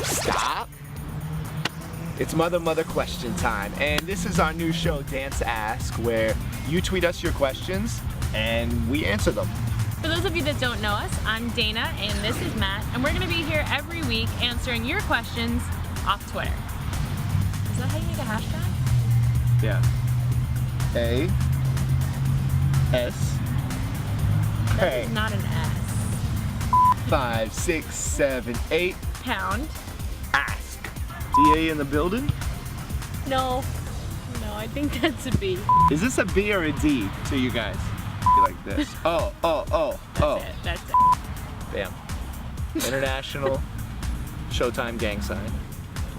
Stop. It's mother question time, and this is our new show, Dance Ask, where you tweet us your questions and we answer them. For those of you that don't know us, I'm Dana and this is Matt, and we're going to be here every week answering your questions off Twitter. Is that how you make a hashtag? Yeah. A S That is not an S. 5, 6, 7, 8 Pound. Ask. DA in the building? No, I think that's a B. Is this a B or a D to you guys? Like this. Oh. That's it. Bam. International Showtime gang sign.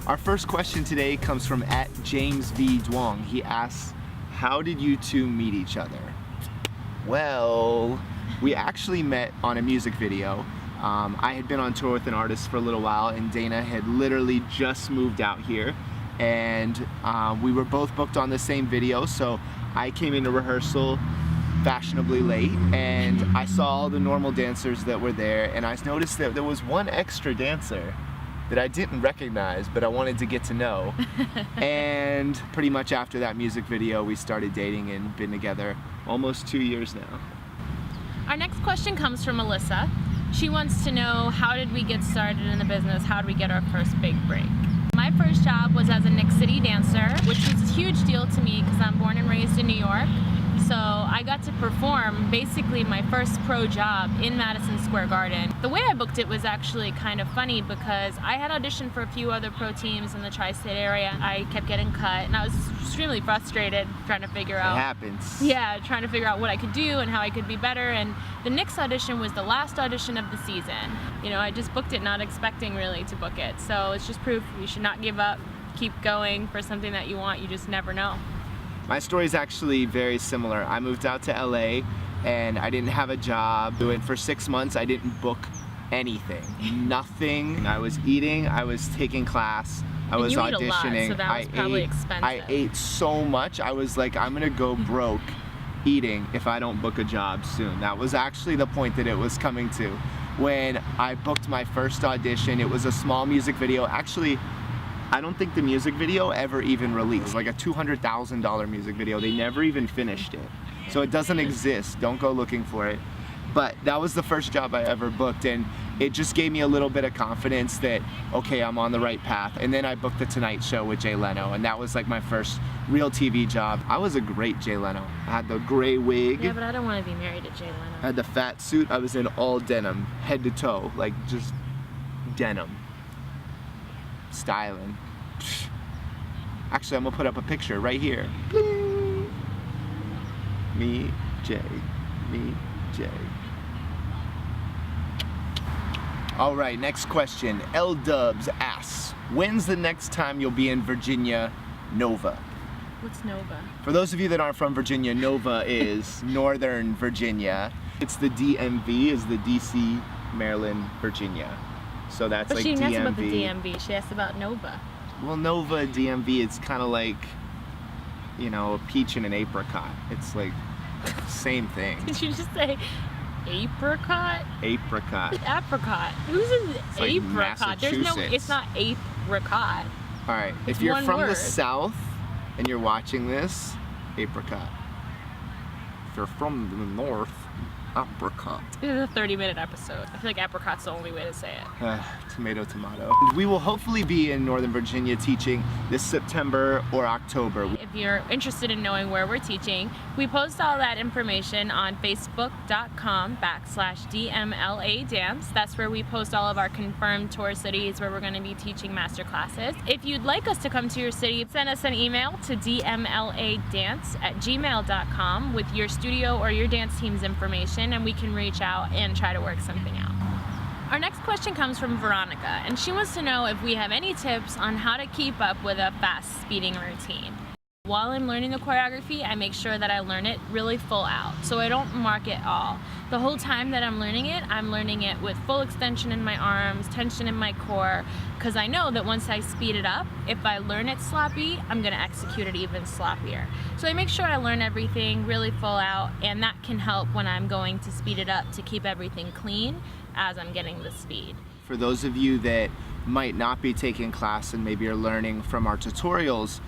Our first question today comes from @JamesV Duong. He asks, how did you two meet each other? Well, we actually met on a music video. I had been on tour with an artist for a little while, and Dana had literally just moved out here, and we were both booked on the same video, so I came into rehearsal fashionably late, and I saw all the normal dancers that were there, and I noticed that there was one extra dancer that I didn't recognize, but I wanted to get to know. And pretty much after that music video, we started dating and been together almost 2 years now. Our next question comes from Alyssa. She wants to know, how did we get started in the business? How did we get our first big break? My first job was as a Nick City dancer, which was a huge deal to me because I'm born and raised in New York. So I got to perform basically my first pro job in Madison Square Garden. The way I booked it was actually kind of funny because I had auditioned for a few other pro teams in the tri-state area. I kept getting cut and I was extremely frustrated trying to figure out. It happens. Yeah, trying to figure out what I could do and how I could be better. And the Knicks audition was the last audition of the season. You know, I just booked it not expecting really to book it. So it's just proof you should not give up, keep going for something that you want. You just never know. My story is actually very similar. I moved out to LA and I didn't have a job. And for 6 months, I didn't book anything, nothing. I was eating, I was taking class, I was you auditioning. Eat a lot, so that was probably expensive. I ate so much, I was like, I'm gonna go broke eating if I don't book a job soon. That was actually the point that it was coming to. When I booked my first audition, it was a small music video. Actually, I don't think the music video ever even released. Like a $200,000 music video. They never even finished it. So it doesn't exist. Don't go looking for it. But that was the first job I ever booked, and it just gave me a little bit of confidence that, okay, I'm on the right path. And then I booked The Tonight Show with Jay Leno, and that was like my first real TV job. I was a great Jay Leno. I had the gray wig. Yeah, but I don't want to be married to Jay Leno. I had the fat suit. I was in all denim, head to toe, like just denim. Styling. Actually, I'm gonna put up a picture right here. Me, Jay. Me, Jay. All right, next question. L Dubs asks, when's the next time you'll be in Virginia, Nova? What's Nova? For those of you that aren't from Virginia, Nova is Northern Virginia. It's the DMV, is the DC, Maryland, Virginia. So that's like DMV. But she asked about the DMV. She asked about Nova. Well, Nova, DMV, it's kind of like, you know, a peach and an apricot. It's like same thing. Did you just say apricot? Apricot. Apricot. Who's an It's like apricot? There's no, it's not apricot. All right, It's if you're one from word. the South and you're watching this, apricot. If you're from the North, apricot. This is a 30-minute episode. I feel like apricot's the only way to say it. Tomato, tomato. We will hopefully be in Northern Virginia teaching this September or October. If you're interested in knowing where we're teaching, we post all that information on facebook.com/DMLA Dance. That's where we post all of our confirmed tour cities where we're going to be teaching master classes. If you'd like us to come to your city, send us an email to dmladance@gmail.com with your studio or your dance team's information, and we can reach out and try to work something out. Our next question comes from Veronica, and she wants to know if we have any tips on how to keep up with a fast speeding routine. While I'm learning the choreography, I make sure that I learn it really full out, so I don't mark it all. The whole time that I'm learning it with full extension in my arms, tension in my core, because I know that once I speed it up, if I learn it sloppy, I'm going to execute it even sloppier. So I make sure I learn everything really full out, and that can help when I'm going to speed it up to keep everything clean as I'm getting the speed. For those of you that might not be taking class and maybe are learning from our tutorials,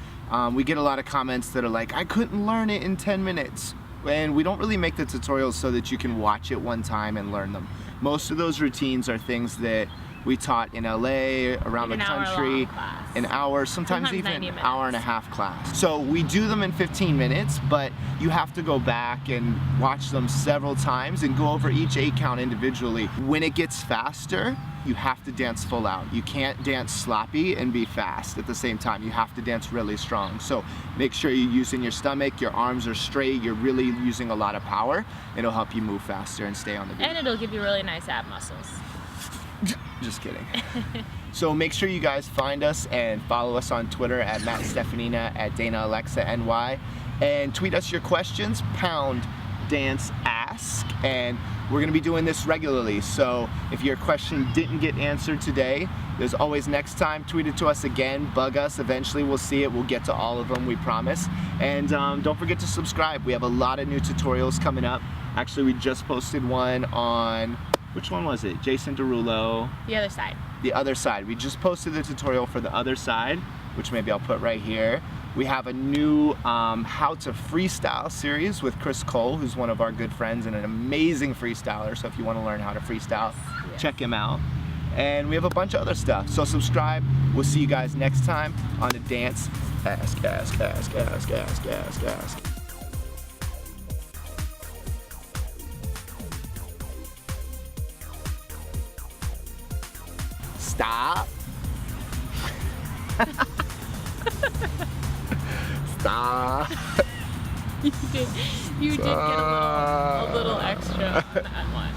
we get a lot of comments that are like, I couldn't learn it in 10 minutes. And we don't really make the tutorials so that you can watch it one time and learn them. Most of those routines are things that we taught in LA, around the country, an hour, sometimes even an hour and a half class. So we do them in 15 minutes, but you have to go back and watch them several times and go over each 8 count individually. When it gets faster, you have to dance full out. You can't dance sloppy and be fast at the same time. You have to dance really strong. So make sure you're using your stomach, your arms are straight, you're really using a lot of power. It'll help you move faster and stay on the beat. And it'll give you really nice ab muscles. Just kidding. So make sure you guys find us and follow us on Twitter at Matt Stefanina, at Dana Alexa NY, and tweet us your questions, #DanceAsk, and we're gonna be doing this regularly. So if your question didn't get answered today, there's always next time. Tweet it to us again, bug us. Eventually we'll see it. We'll get to all of them, we promise. And don't forget to subscribe. We have a lot of new tutorials coming up. Actually, we just posted one on, which one was it? Jason Derulo. The other side. The other side. We just posted the tutorial for the other side, which maybe I'll put right here. We have a new how to freestyle series with Chris Cole, who's one of our good friends and an amazing freestyler. So if you want to learn how to freestyle, check him out. And we have a bunch of other stuff. So subscribe. We'll see you guys next time on the Dance Ask. Stop. Stop. You did get a little extra on that one.